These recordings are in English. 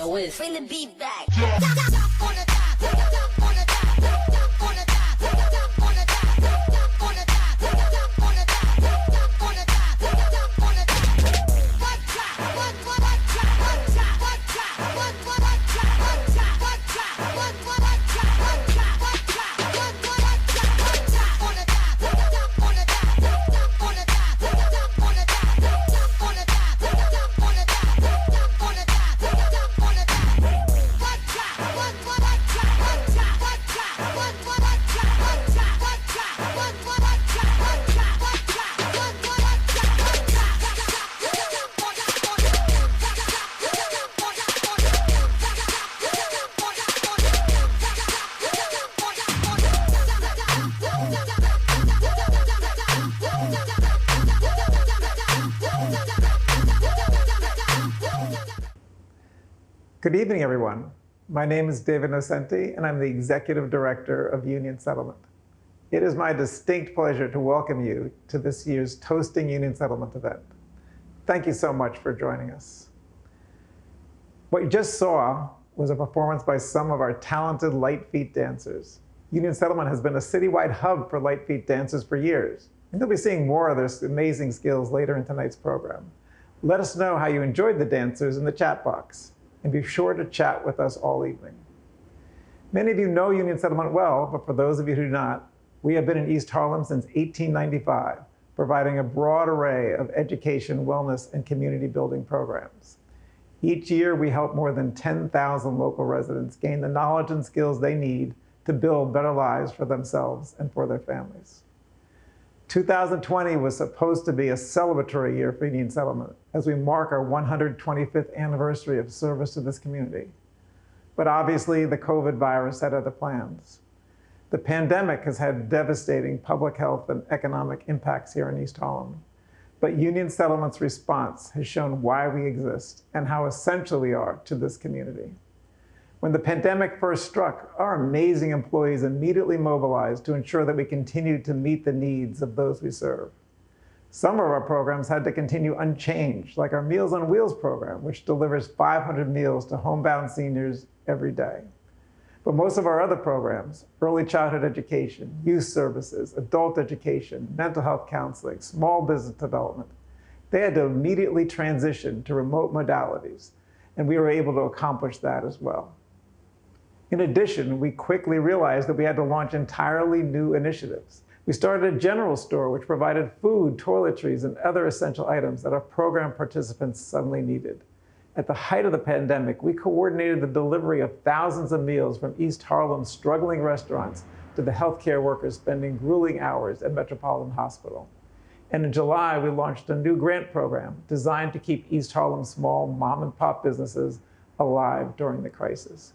Yo, Wiz, bring the beat back. Good evening, everyone. My name is David Nocenti, and I'm the Executive Director of Union Settlement. It is my distinct pleasure to welcome you to this year's Toasting Union Settlement event. Thank you so much for joining us. What you just saw was a performance by some of our talented light feet dancers. Union Settlement has been a citywide hub for light feet dancers for years, and you'll be seeing more of their amazing skills later in tonight's program. Let us know how you enjoyed the dancers in the chat box, and be sure to chat with us all evening. Many of you know Union Settlement well, but for those of you who do not, we have been in East Harlem since 1895, providing a broad array of education, wellness, and community building programs. Each year, we help more than 10,000 local residents gain the knowledge and skills they need to build better lives for themselves and for their families. 2020 was supposed to be a celebratory year for Union Settlement as we mark our 125th anniversary of service to this community. But obviously, the COVID virus had other plans. The pandemic has had devastating public health and economic impacts here in East Harlem. But Union Settlement's response has shown why we exist and how essential we are to this community. When the pandemic first struck, our amazing employees immediately mobilized to ensure that we continued to meet the needs of those we serve. Some of our programs had to continue unchanged, like our Meals on Wheels program, which delivers 500 meals to homebound seniors every day. But most of our other programs, early childhood education, youth services, adult education, mental health counseling, small business development, they had to immediately transition to remote modalities, and we were able to accomplish that as well. In addition, we quickly realized that we had to launch entirely new initiatives. We started a general store which provided food, toiletries, and other essential items that our program participants suddenly needed. At the height of the pandemic, we coordinated the delivery of thousands of meals from East Harlem's struggling restaurants to the healthcare workers spending grueling hours at Metropolitan Hospital. And in July, we launched a new grant program designed to keep East Harlem's small mom-and-pop businesses alive during the crisis.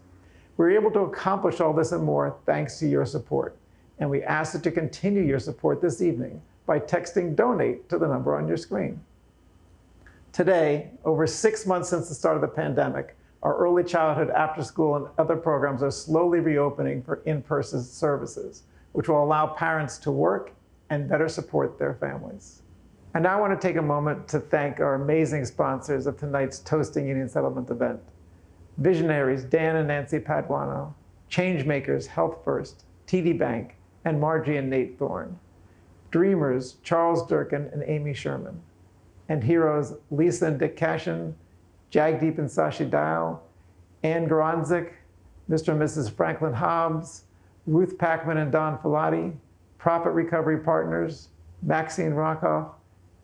We were able to accomplish all this and more thanks to your support, and we ask that you continue your support this evening by texting DONATE to the number on your screen. Today, over 6 months since the start of the pandemic, our early childhood, after school, and other programs are slowly reopening for in-person services, which will allow parents to work and better support their families. I now want to take a moment to thank our amazing sponsors of tonight's Toasting Union Settlement event. Visionaries Dan and Nancy Paduano, Changemakers Health First, TD Bank, and Margie and Nate Thorne. Dreamers Charles Durkin and Amy Sherman. And heroes Lisa and Dick Cashin, Jagdeep and Sashi Dial, Ann Garanzik, Mr. and Mrs. Franklin Hobbs, Ruth Packman and Don Filati, Profit Recovery Partners, Maxine Rockoff,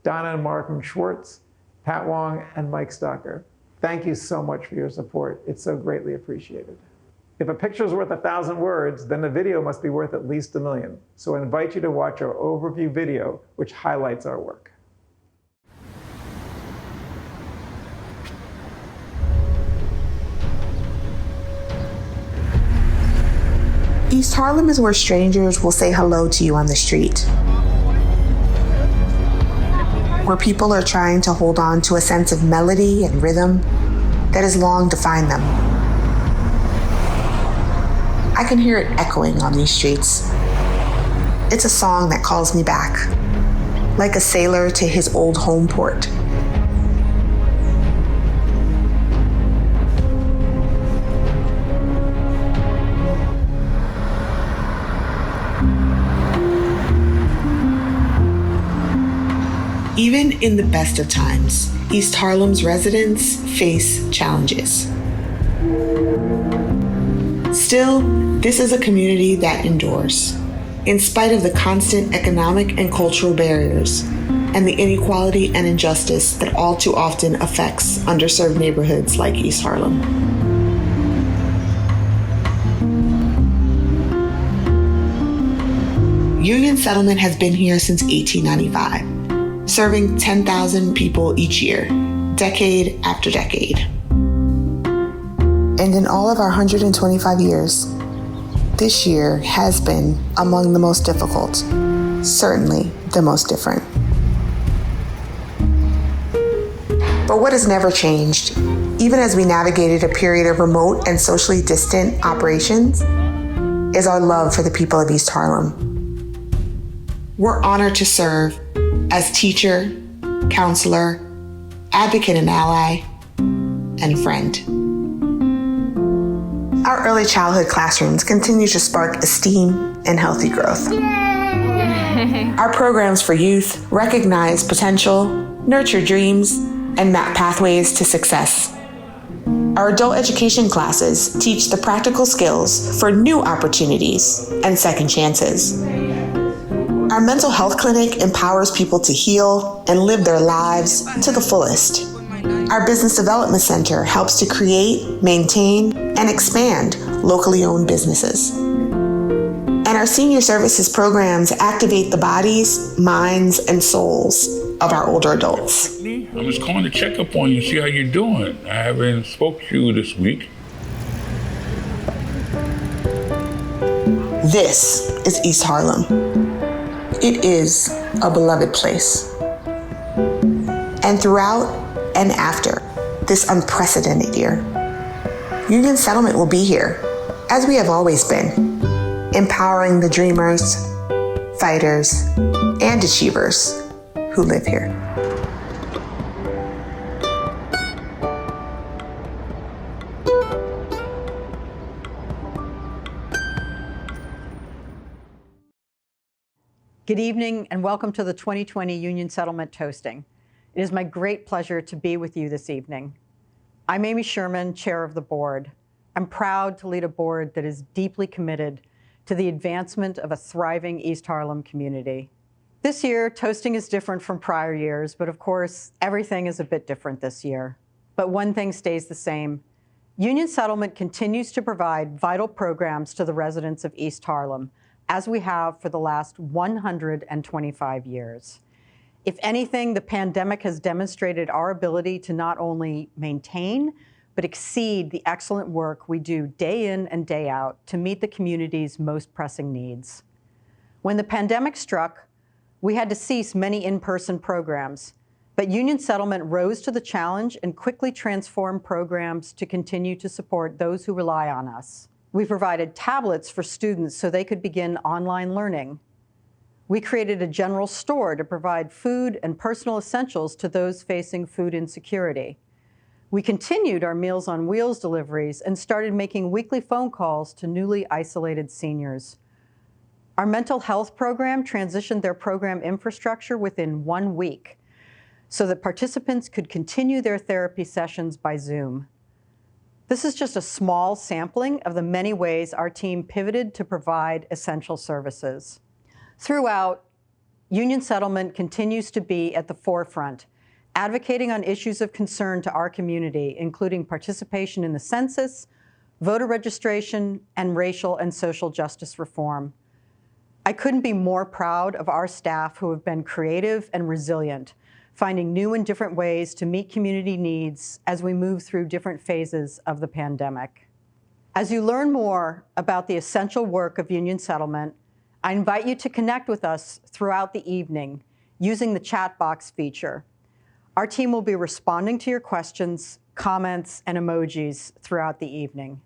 Donna and Markham Schwartz, Pat Wang, and Mike Stocker. Thank you so much for your support. It's so greatly appreciated. If a picture is worth 1,000 words, then a video must be worth at least 1 million. So I invite you to watch our overview video, which highlights our work. East Harlem is where strangers will say hello to you on the street. Where people are trying to hold on to a sense of melody and rhythm that has long defined them. I can hear it echoing on these streets. It's a song that calls me back, like a sailor to his old home port. in the best of times, East Harlem's residents face challenges. Still, this is a community that endures, in spite of the constant economic and cultural barriers and the inequality and injustice that all too often affects underserved neighborhoods like East Harlem. Union Settlement has been here since 1895, serving 10,000 people each year, decade after decade. And in all of our 125 years, this year has been among the most difficult, certainly the most different. But what has never changed, even as we navigated a period of remote and socially distant operations, is our love for the people of East Harlem. We're honored to serve as teacher, counselor, advocate and ally, and friend. Our early childhood classrooms continue to spark esteem and healthy growth. Our programs for youth recognize potential, nurture dreams, and map pathways to success. Our adult education classes teach the practical skills for new opportunities and second chances. Our mental health clinic empowers people to heal and live their lives to the fullest. Our Business Development Center helps to create, maintain, and expand locally owned businesses. And our senior services programs activate the bodies, minds, and souls of our older adults. I'm just calling to check up on you, see how you're doing. I haven't spoke to you this week. This is East Harlem. It is a beloved place. And throughout and after this unprecedented year, Union Settlement will be here, as we have always been, empowering the dreamers, fighters, and achievers who live here. Good evening and welcome to the 2020 Union Settlement Toasting. It is my great pleasure to be with you this evening. I'm Amy Sherman, chair of the board. I'm proud to lead a board that is deeply committed to the advancement of a thriving East Harlem community. This year, toasting is different from prior years, but of course, everything is a bit different this year. But one thing stays the same. Union Settlement continues to provide vital programs to the residents of East Harlem, as we have for the last 125 years. If anything, the pandemic has demonstrated our ability to not only maintain, but exceed the excellent work we do day in and day out to meet the community's most pressing needs. When the pandemic struck, we had to cease many in-person programs, but Union Settlement rose to the challenge and quickly transformed programs to continue to support those who rely on us. We provided tablets for students so they could begin online learning. We created a general store to provide food and personal essentials to those facing food insecurity. We continued our Meals on Wheels deliveries and started making weekly phone calls to newly isolated seniors. Our mental health program transitioned their program infrastructure within 1 week so that participants could continue their therapy sessions by Zoom. This is just a small sampling of the many ways our team pivoted to provide essential services. Throughout, Union Settlement continues to be at the forefront, advocating on issues of concern to our community, including participation in the census, voter registration, and racial and social justice reform. I couldn't be more proud of our staff who have been creative and resilient, finding new and different ways to meet community needs as we move through different phases of the pandemic. As you learn more about the essential work of Union Settlement, I invite you to connect with us throughout the evening using the chat box feature. Our team will be responding to your questions, comments, and emojis throughout the evening.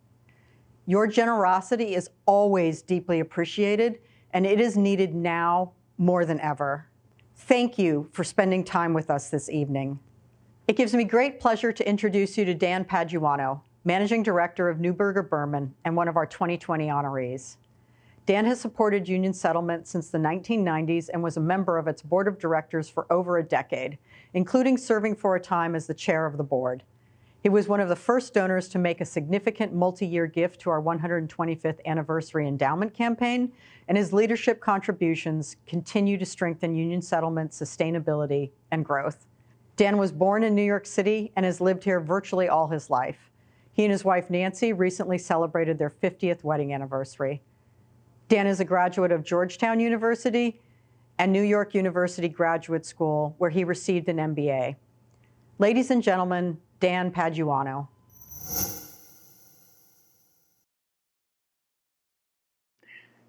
Your generosity is always deeply appreciated, and it is needed now more than ever. Thank you for spending time with us this evening. It gives me great pleasure to introduce you to Dan Paduano, Managing Director of Neuberger Berman and one of our 2020 honorees. Dan has supported union settlement since the 1990s and was a member of its board of directors for over a decade, including serving for a time as the chair of the board. He was one of the first donors to make a significant multi-year gift to our 125th anniversary endowment campaign, and his leadership contributions continue to strengthen union settlement sustainability and growth. Dan was born in New York City and has lived here virtually all his life. He and his wife Nancy recently celebrated their 50th wedding anniversary. Dan is a graduate of Georgetown University and New York University Graduate School, where he received an MBA. Ladies and gentlemen, Dan Paduano.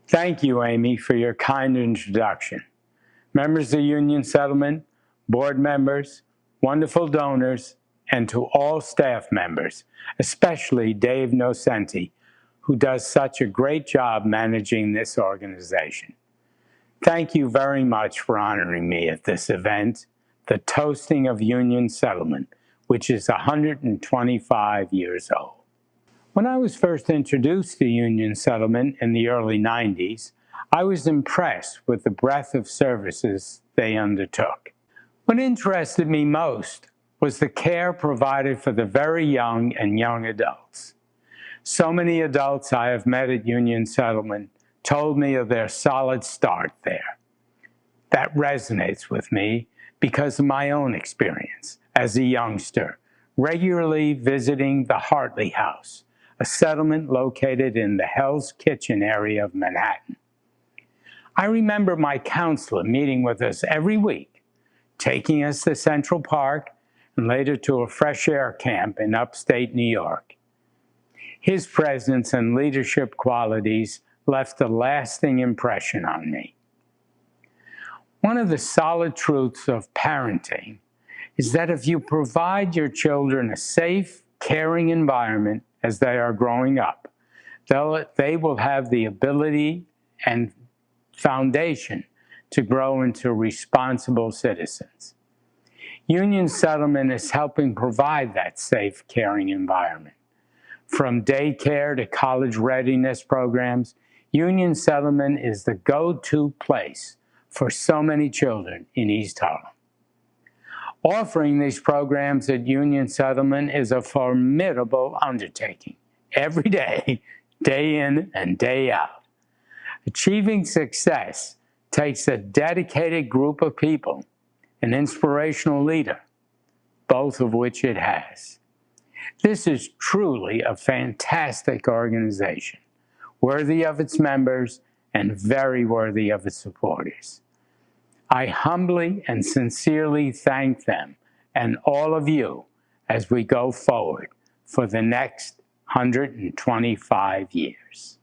Thank you, Amy, for your kind introduction. Members of Union Settlement, board members, wonderful donors, and to all staff members, especially Dave Nocenti, who does such a great job managing this organization. Thank you very much for honoring me at this event, the Toasting of Union Settlement, which is 125 years old. When I was first introduced to Union Settlement in the early 90s, I was impressed with the breadth of services they undertook. What interested me most was the care provided for the very young and young adults. So many adults I have met at Union Settlement told me of their solid start there. That resonates with me because of my own experience as a youngster, regularly visiting the Hartley House, a settlement located in the Hell's Kitchen area of Manhattan. I remember my counselor meeting with us every week, taking us to Central Park and later to a fresh air camp in upstate New York. His presence and leadership qualities left a lasting impression on me. One of the solid truths of parenting is that if you provide your children a safe, caring environment as they are growing up, they will have the ability and foundation to grow into responsible citizens. Union Settlement is helping provide that safe, caring environment. From daycare to college readiness programs, Union Settlement is the go-to place for so many children in East Harlem. Offering these programs at Union Settlement is a formidable undertaking, every day, day in and day out. Achieving success takes a dedicated group of people, an inspirational leader, both of which it has. This is truly a fantastic organization, worthy of its members and very worthy of its supporters. I humbly and sincerely thank them and all of you as we go forward for the next 125 years.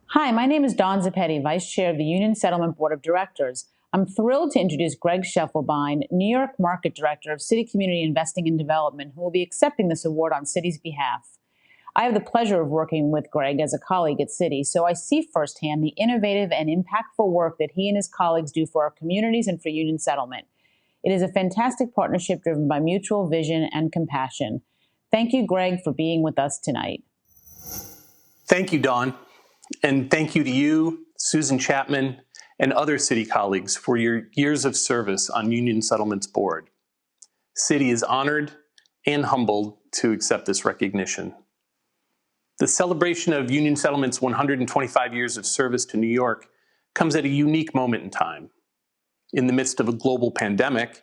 Hi, my name is Dawn Zappetti, Vice Chair of the Union Settlement Board of Directors. I'm thrilled to introduce Greg Scheffelbein, New York Market Director of Citi Community Investing and Development, who will be accepting this award on Citi's behalf. I have the pleasure of working with Greg as a colleague at Citi, so I see firsthand the innovative and impactful work that he and his colleagues do for our communities and for Union Settlement. It is a fantastic partnership driven by mutual vision and compassion. Thank you, Greg, for being with us tonight. Thank you, Dawn. And thank you to you, Susan Chapman, and other Citi colleagues for your years of service on Union Settlement's board. Citi is honored and humbled to accept this recognition. The celebration of Union Settlement's 125 years of service to New York comes at a unique moment in time, in the midst of a global pandemic,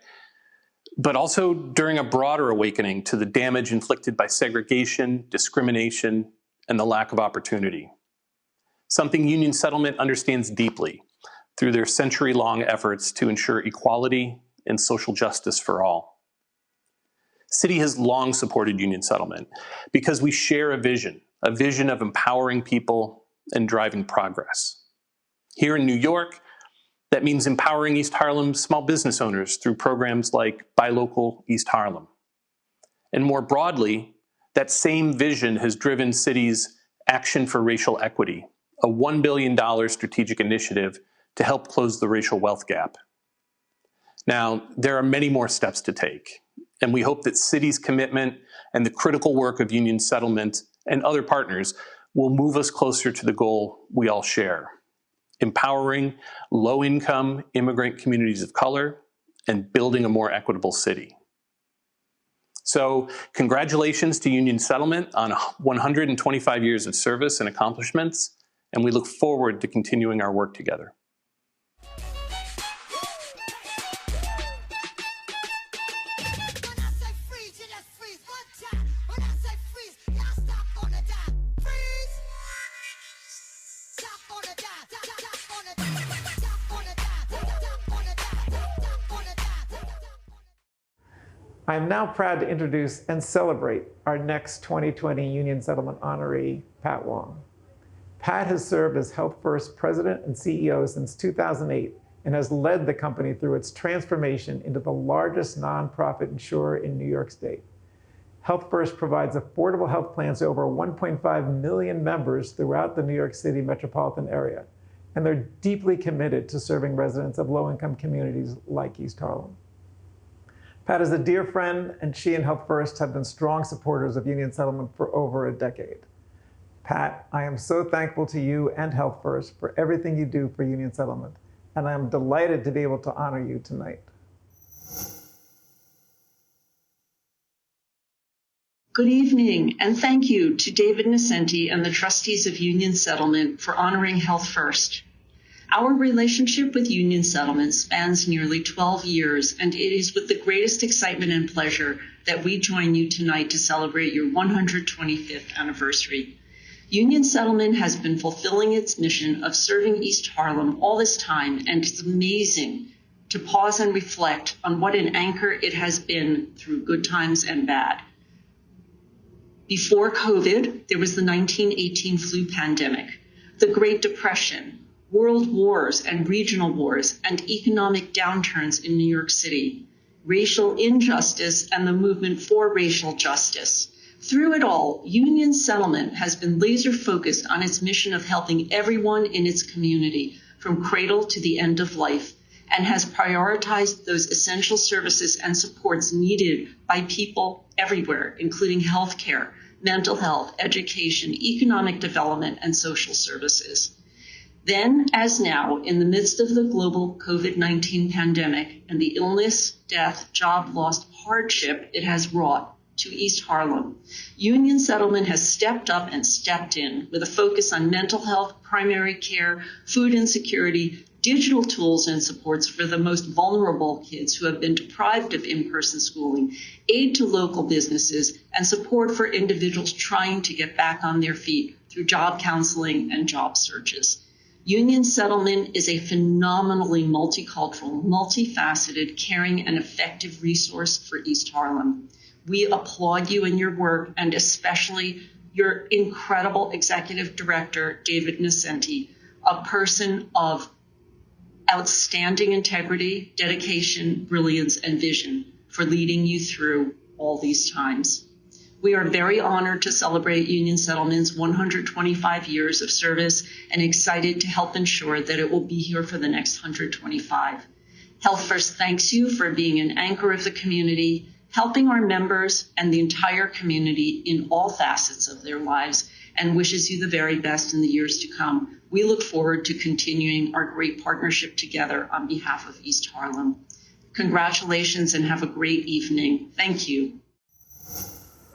but also during a broader awakening to the damage inflicted by segregation, discrimination, and the lack of opportunity. Something Union Settlement understands deeply through their century-long efforts to ensure equality and social justice for all. Citi has long supported Union Settlement because we share a vision of empowering people and driving progress. Here in New York, that means empowering East Harlem small business owners through programs like Buy Local East Harlem. And more broadly, that same vision has driven Citi's Action for Racial Equity, a $1 billion strategic initiative to help close the racial wealth gap. Now, there are many more steps to take, and we hope that Citi's commitment and the critical work of Union Settlement and other partners will move us closer to the goal we all share: empowering low-income immigrant communities of color and building a more equitable city. So congratulations to Union Settlement on 125 years of service and accomplishments, and we look forward to continuing our work together. I am now proud to introduce and celebrate our next 2020 Union Settlement honoree, Pat Wang. Pat has served as Health First President and CEO since 2008 and has led the company through its transformation into the largest nonprofit insurer in New York State. Health First provides affordable health plans to over 1.5 million members throughout the New York City metropolitan area, and they're deeply committed to serving residents of low-income communities like East Harlem. Pat is a dear friend, and she and Health First have been strong supporters of Union Settlement for over a decade. Pat, I am so thankful to you and Health First for everything you do for Union Settlement, and I am delighted to be able to honor you tonight. Good evening, and thank you to David Nocenti and the trustees of Union Settlement for honoring Health First. Our relationship with Union Settlement spans nearly 12 years, and it is with the greatest excitement and pleasure that we join you tonight to celebrate your 125th anniversary. Union Settlement has been fulfilling its mission of serving East Harlem all this time, and it's amazing to pause and reflect on what an anchor it has been through good times and bad. Before COVID, there was the 1918 flu pandemic, the Great Depression, world wars and regional wars, and economic downturns in New York City, racial injustice and the movement for racial justice. Through it all, Union Settlement has been laser focused on its mission of helping everyone in its community from cradle to the end of life, and has prioritized those essential services and supports needed by people everywhere, including healthcare, mental health, education, economic development, and social services. Then, as now, in the midst of the global COVID-19 pandemic and the illness, death, job loss, hardship it has wrought to East Harlem, Union Settlement has stepped up and stepped in with a focus on mental health, primary care, food insecurity, digital tools and supports for the most vulnerable kids who have been deprived of in-person schooling, aid to local businesses, and support for individuals trying to get back on their feet through job counseling and job searches. Union Settlement is a phenomenally multicultural, multifaceted, caring, and effective resource for East Harlem. We applaud you in your work, and especially your incredible executive director, David Nocenti, a person of outstanding integrity, dedication, brilliance, and vision for leading you through all these times. We are very honored to celebrate Union Settlement's 125 years of service and excited to help ensure that it will be here for the next 125. Health First thanks you for being an anchor of the community, helping our members and the entire community in all facets of their lives, and wishes you the very best in the years to come. We look forward to continuing our great partnership together on behalf of East Harlem. Congratulations and have a great evening. Thank you.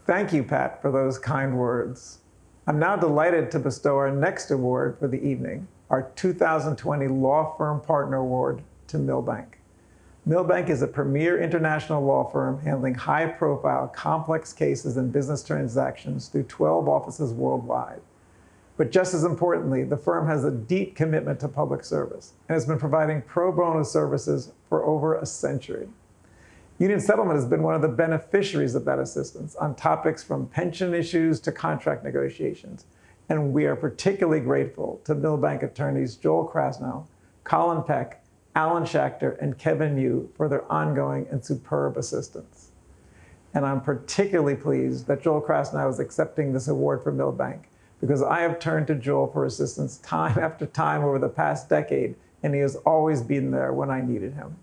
Thank you, Pat, for those kind words. I'm now delighted to bestow our next award for the evening, our 2020 Law Firm Partner Award, to Milbank. Milbank is a premier international law firm handling high-profile, complex cases and business transactions through 12 offices worldwide. But just as importantly, the firm has a deep commitment to public service and has been providing pro bono services for over a century. Union Settlement has been one of the beneficiaries of that assistance on topics from pension issues to contract negotiations, and we are particularly grateful to Milbank attorneys Joel Krasnow, Colin Peck, Alan Schachter, and Kevin Yu for their ongoing and superb assistance. And I'm particularly pleased that Joel Krasnow is accepting this award for Milbank, because I have turned to Joel for assistance time after time over the past decade, and he has always been there when I needed him.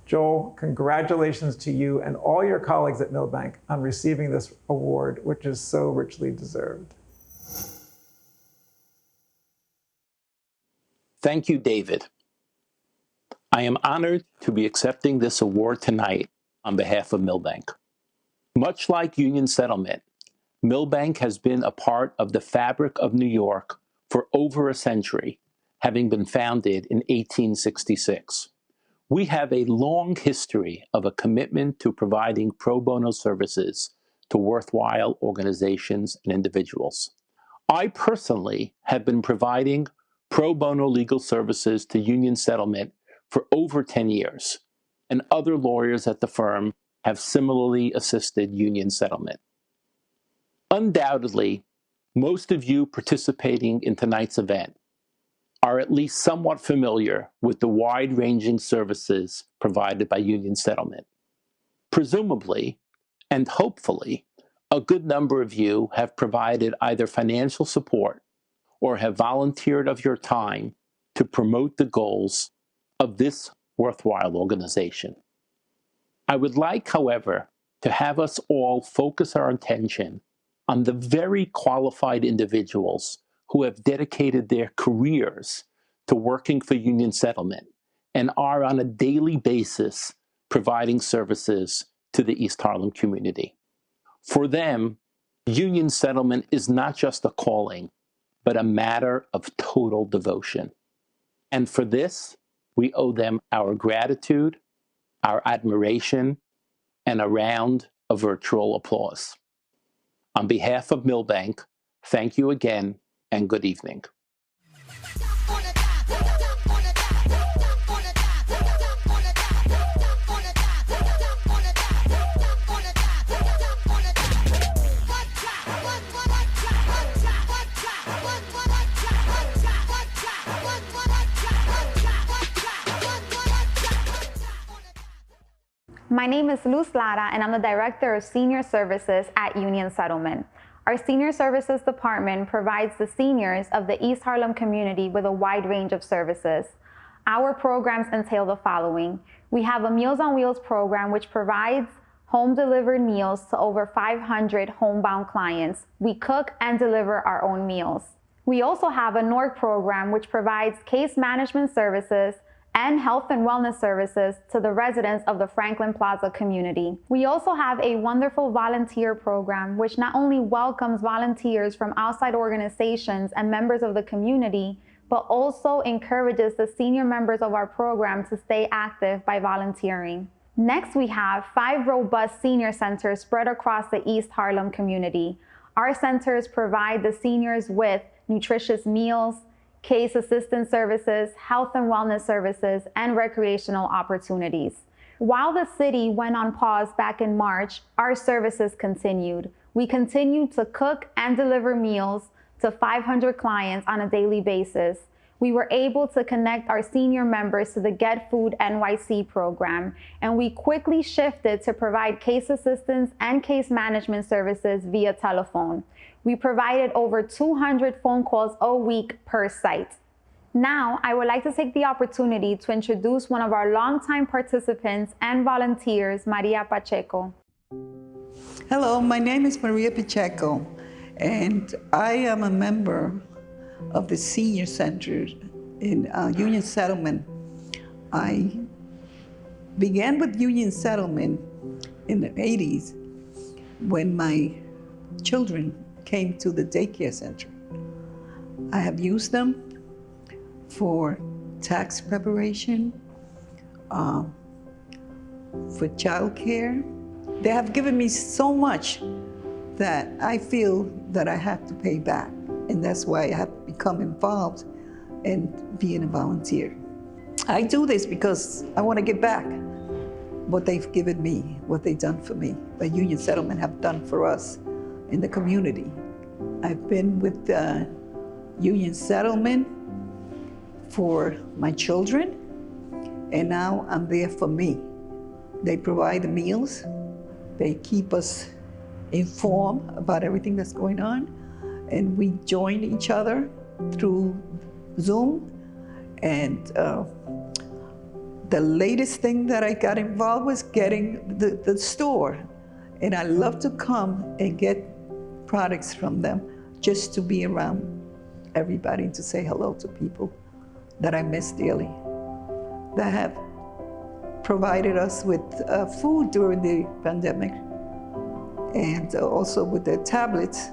Joel, congratulations to you and all your colleagues at Milbank on receiving this award, which is so richly deserved. Thank you, David. I am honored to be accepting this award tonight on behalf of Milbank. Much like Union Settlement, Milbank has been a part of the fabric of New York for over a century, having been founded in 1866. We have a long history of a commitment to providing pro bono services to worthwhile organizations and individuals. I personally have been providing pro bono legal services to Union Settlement for over 10 years, and other lawyers at the firm have similarly assisted Union Settlement. Undoubtedly, most of you participating in tonight's event are at least somewhat familiar with the wide-ranging services provided by Union Settlement. Presumably, and hopefully, a good number of you have provided either financial support or have volunteered of your time to promote the goals of this worthwhile organization. I would like, however, to have us all focus our attention on the very qualified individuals who have dedicated their careers to working for Union Settlement and are on a daily basis providing services to the East Harlem community. For them, Union Settlement is not just a calling, but a matter of total devotion. And for this, we owe them our gratitude, our admiration, and a round of virtual applause. On behalf of Milbank, thank you again and good evening. My name is Lara, and I'm the Director of Senior Services at Union Settlement. Our Senior Services Department provides the seniors of the East Harlem community with a wide range of services. Our programs entail the following. We have a Meals on Wheels program which provides home-delivered meals to over 500 homebound clients. We cook and deliver our own meals. We also have a NORC program which provides case management services and health and wellness services to the residents of the Franklin Plaza community. We also have a wonderful volunteer program which not only welcomes volunteers from outside organizations and members of the community, but also encourages the senior members of our program to stay active by volunteering. Next, we have 5 robust senior centers spread across the East Harlem community. Our centers provide the seniors with nutritious meals, case assistance services, health and wellness services, and recreational opportunities. While the city went on pause back in March, our services continued. We continued to cook and deliver meals to 500 clients on a daily basis. We were able to connect our senior members to the Get Food NYC program, and we quickly shifted to provide case assistance and case management services via telephone. We provided over 200 phone calls a week per site. Now, I would like to take the opportunity to introduce one of our longtime participants and volunteers, Maria Pacheco. Hello, my name is Maria Pacheco, and I am a member of the Senior Center in Union Settlement. I began with Union Settlement in the 80s when my children came to the daycare center. I have used them for tax preparation, for childcare. They have given me so much that I feel that I have to pay back. And that's why I have become involved in being a volunteer. I do this because I want to give back what they've given me, what they've done for me, what Union Settlement have done for us in the community. I've been with Union Settlement for my children, and now I'm there for me. They provide the meals, they keep us informed about everything that's going on, and we join each other through Zoom, and The latest thing that I got involved was getting the store. And I love to come and get products from them just to be around everybody and to say hello to people that I miss dearly, that have provided us with food during the pandemic, and also with their tablets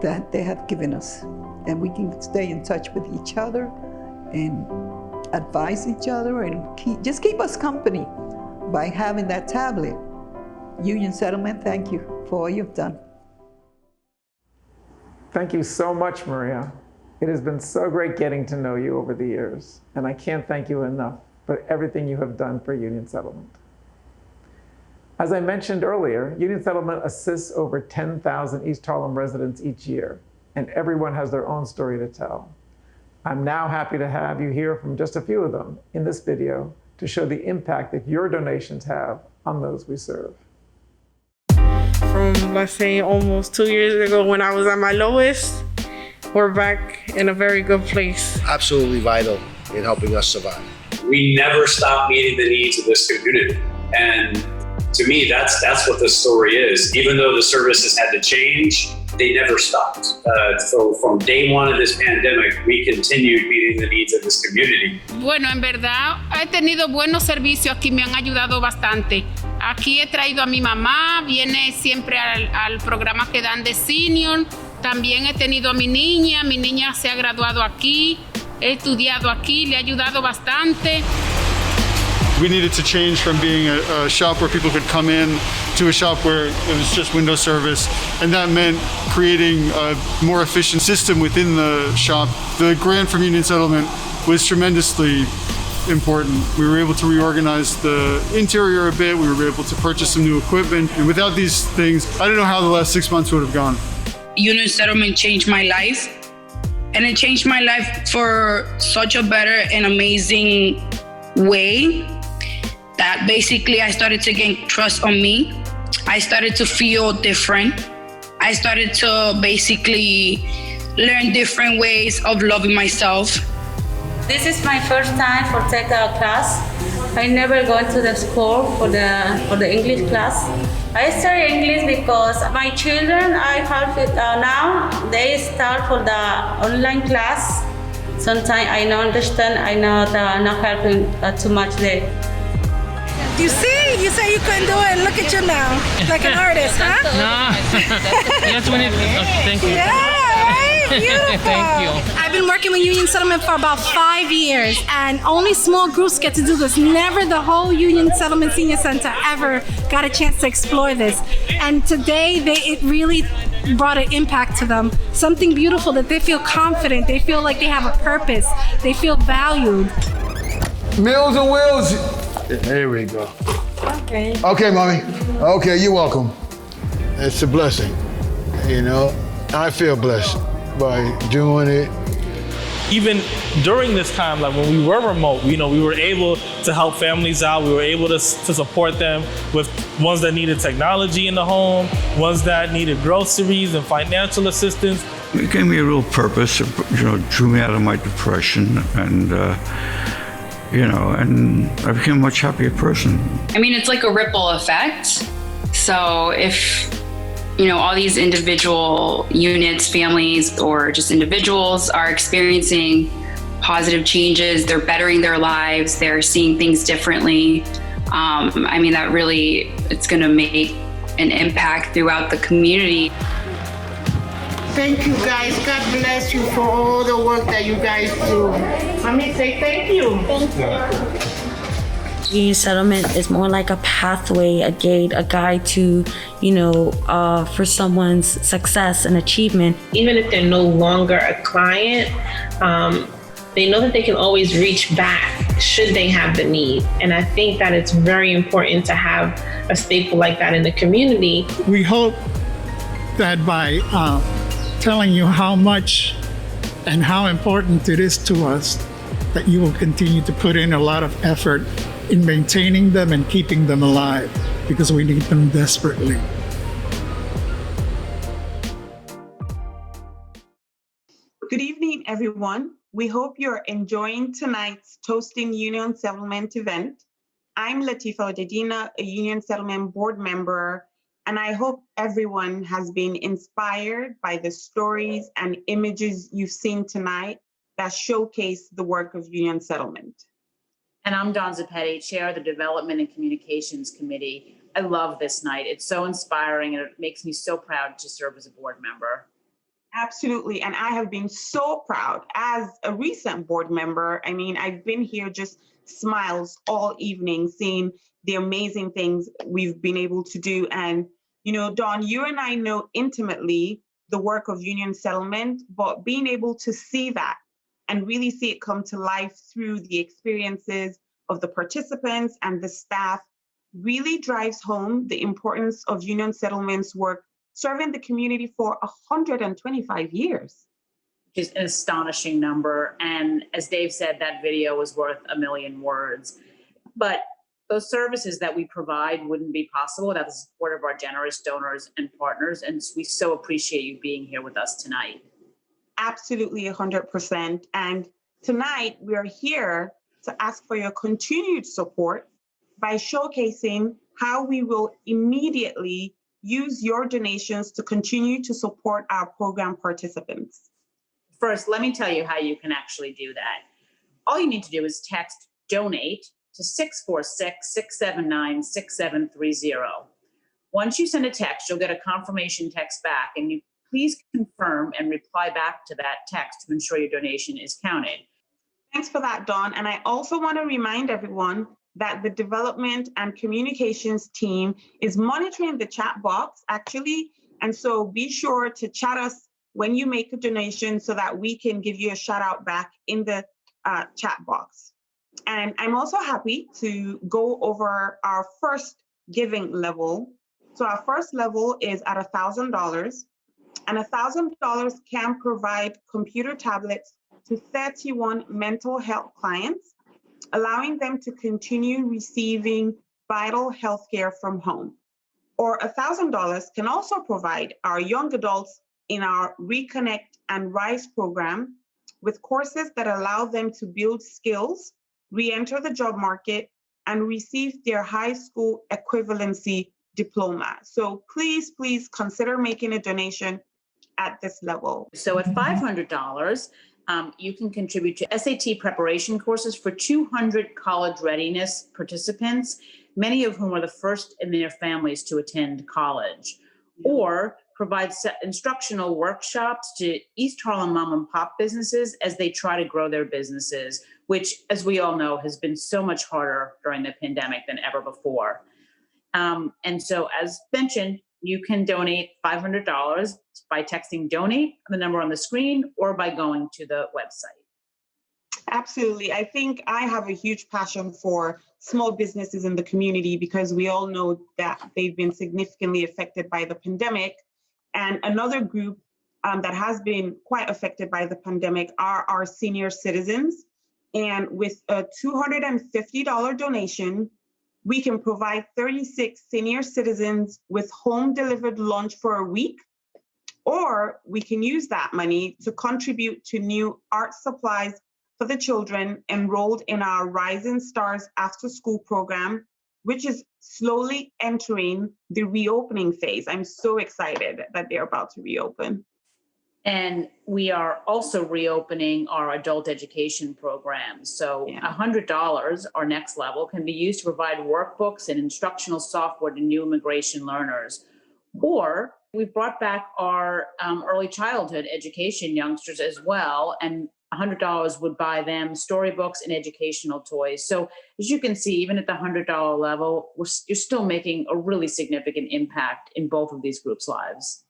that they have given us. And we can stay in touch with each other and advise each other and just keep us company by having that tablet. Union Settlement, thank you for all you've done. Thank you so much, Maria. It has been so great getting to know you over the years, and I can't thank you enough for everything you have done for Union Settlement. As I mentioned earlier, Union Settlement assists over 10,000 East Harlem residents each year, and everyone has their own story to tell. I'm now happy to have you hear from just a few of them in this video to show the impact that your donations have on those we serve. From, let's say, almost 2 years ago when I was at my lowest, we're back in a very good place. Absolutely vital in helping us survive. We never stop meeting the needs of this community. And to me, that's what the story is. Even though the services had to change, they never stopped. So from day one of this pandemic, we continued meeting the needs of this community. Bueno, en verdad, he tenido buenos servicios aquí, me han ayudado bastante. Aquí he traído a mi mamá, viene siempre al programa que dan de senior. También he tenido a mi niña se ha graduado aquí, he estudiado aquí, le ha ayudado bastante. We needed to change from being a shop where people could come in to a shop where it was just window service, and that meant creating a more efficient system within the shop. The grant from Union Settlement was tremendously important. We were able to reorganize the interior a bit, we were able to purchase some new equipment, and without these things, I don't know how the last 6 months would have gone. Union Settlement changed my life, and it changed my life for such a better and amazing way that basically I started to gain trust on me. I started to feel different. I started to basically learn different ways of loving myself. This is my first time for take a class. I never gone to the school for the English class. I study English because my children I help it now. They start for the online class. Sometimes I don't understand. I know that not helping too much there. You see, you say you couldn't do it, and look at you now, like an artist, huh? No, yes, we need. Thank you. Yeah, right? Beautiful. Thank you. I've been working with Union Settlement for about 5 years, and only small groups get to do this. Never the whole Union Settlement Senior Center ever got a chance to explore this. And today, it really brought an impact to them. Something beautiful that they feel confident, they feel like they have a purpose, they feel valued. Meals on Wheels. There we go. Okay. Okay, mommy. Okay, you're welcome. It's a blessing, you know. I feel blessed by doing it. Even during this time, like when we were remote, we were able to help families out. We were able to support them with ones that needed technology in the home, ones that needed groceries and financial assistance. It gave me a real purpose. Drew me out of my depression, and and I became a much happier person. I mean, it's like a ripple effect. So if, all these individual units, families, or just individuals are experiencing positive changes, they're bettering their lives, they're seeing things differently. I mean, that really, it's gonna make an impact throughout the community. Thank you guys. God bless you for all the work that you guys do. Let me say thank you. Union Settlement is more like a pathway, a gate, a guide to, for someone's success and achievement. Even if they're no longer a client, they know that they can always reach back should they have the need. And I think that it's very important to have a staple like that in the community. We hope that by telling you how much and how important it is to us, that you will continue to put in a lot of effort in maintaining them and keeping them alive, because we need them desperately. Good evening, everyone. We hope you're enjoying tonight's Toasting Union Settlement event. I'm Lateefah Odedina, a Union Settlement board member, and I hope everyone has been inspired by the stories and images you've seen tonight that showcase the work of Union Settlement. And I'm Dawn Zappetti, Chair of the Development and Communications Committee. I love this night. It's so inspiring and it makes me so proud to serve as a board member. Absolutely. And I have been so proud as a recent board member. I mean, I've been here just smiles all evening, seeing the amazing things we've been able to do. And, you know, Dawn, you and I know intimately the work of Union Settlement, but being able to see that and really see it come to life through the experiences of the participants and the staff really drives home the importance of Union Settlement's work serving the community for 125 years. Which is an astonishing number. And as Dave said, that video was worth a million words. But those services that we provide wouldn't be possible without the support of our generous donors and partners. And we so appreciate you being here with us tonight. Absolutely 100%. And tonight we are here to ask for your continued support by showcasing how we will immediately use your donations to continue to support our program participants. First, let me tell you how you can actually do that. All you need to do is text donate to 646-679-6730. Once you send a text, you'll get a confirmation text back, and you please confirm and reply back to that text to ensure your donation is counted. Thanks for that, Dawn. And I also want to remind everyone that the development and communications team is monitoring the chat box, actually. And so be sure to chat us when you make a donation so that we can give you a shout out back in the chat box. And I'm also happy to go over our first giving level. So our first level is at $1,000, and $1,000 can provide computer tablets to 31 mental health clients, allowing them to continue receiving vital health care from home. Or $1,000 can also provide our young adults in our Reconnect and Rise program with courses that allow them to build skills, re-enter the job market, and receive their high school equivalency diploma. So please, please consider making a donation at this level. So at $500, you can contribute to SAT preparation courses for 200 college readiness participants, many of whom are the first in their families to attend college, or provide instructional workshops to East Harlem mom and pop businesses as they try to grow their businesses, which, as we all know, has been so much harder during the pandemic than ever before. And so, as mentioned, you can donate $500 by texting donate, the number on the screen, or by going to the website. Absolutely. I think I have a huge passion for small businesses in the community because we all know that they've been significantly affected by the pandemic. And another group that has been quite affected by the pandemic are our senior citizens. And with a $250 donation, we can provide 36 senior citizens with home delivered lunch for a week, or we can use that money to contribute to new art supplies for the children enrolled in our Rising Stars after school program, which is slowly entering the reopening phase. I'm so excited that they're about to reopen. And we are also reopening our adult education programs. So $100, our next level, can be used to provide workbooks and instructional software to new immigration learners. Or we've brought back our early childhood education youngsters as well, and $100 would buy them storybooks and educational toys. So as you can see, even at the $100 level, you're still making a really significant impact in both of these groups' lives.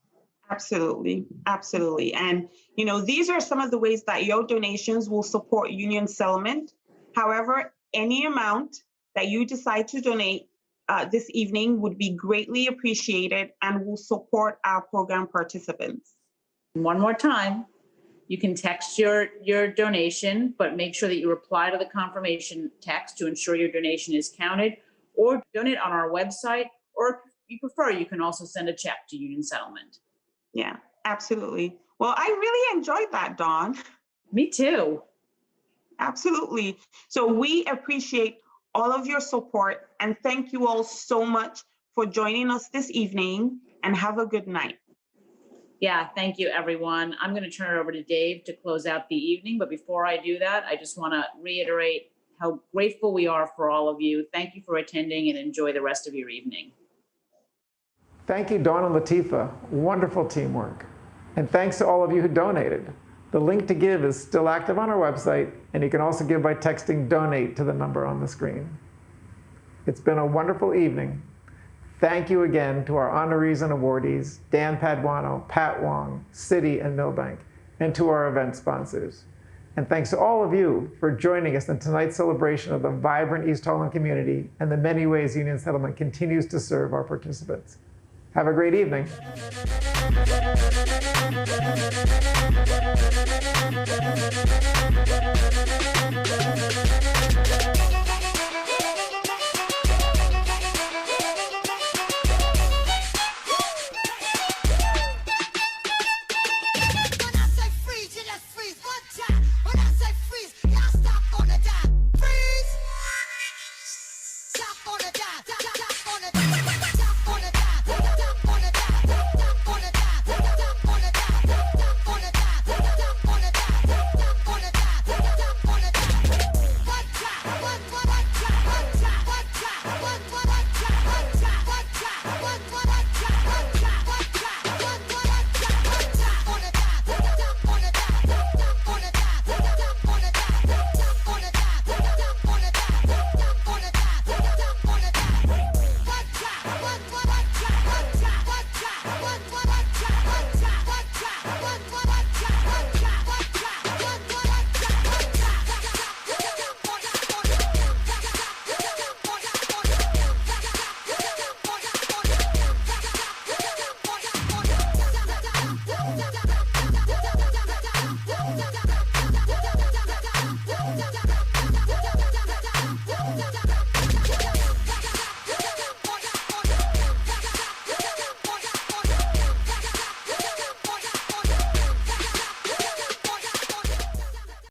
Absolutely, absolutely. And, you know, these are some of the ways that your donations will support Union Settlement. However, any amount that you decide to donate this evening would be greatly appreciated and will support our program participants. One more time, you can text your donation, but make sure that you reply to the confirmation text to ensure your donation is counted, or donate on our website, or if you prefer, you can also send a check to Union Settlement. Yeah, absolutely. Well, I really enjoyed that, Dawn. Me too. Absolutely. So we appreciate all of your support and thank you all so much for joining us this evening, and have a good night. Yeah, thank you, everyone. I'm going to turn it over to Dave to close out the evening. But before I do that, I just want to reiterate how grateful we are for all of you. Thank you for attending and enjoy the rest of your evening. Thank you, Dawn and Lateefah. Wonderful teamwork. And thanks to all of you who donated. The link to give is still active on our website, and you can also give by texting donate to the number on the screen. It's been a wonderful evening. Thank you again to our honorees and awardees, Dan Paduano, Pat Wang, Citi, and Milbank, and to our event sponsors. And thanks to all of you for joining us in tonight's celebration of the vibrant East Harlem community and the many ways Union Settlement continues to serve our participants. Have a great evening. Da, da, da, da.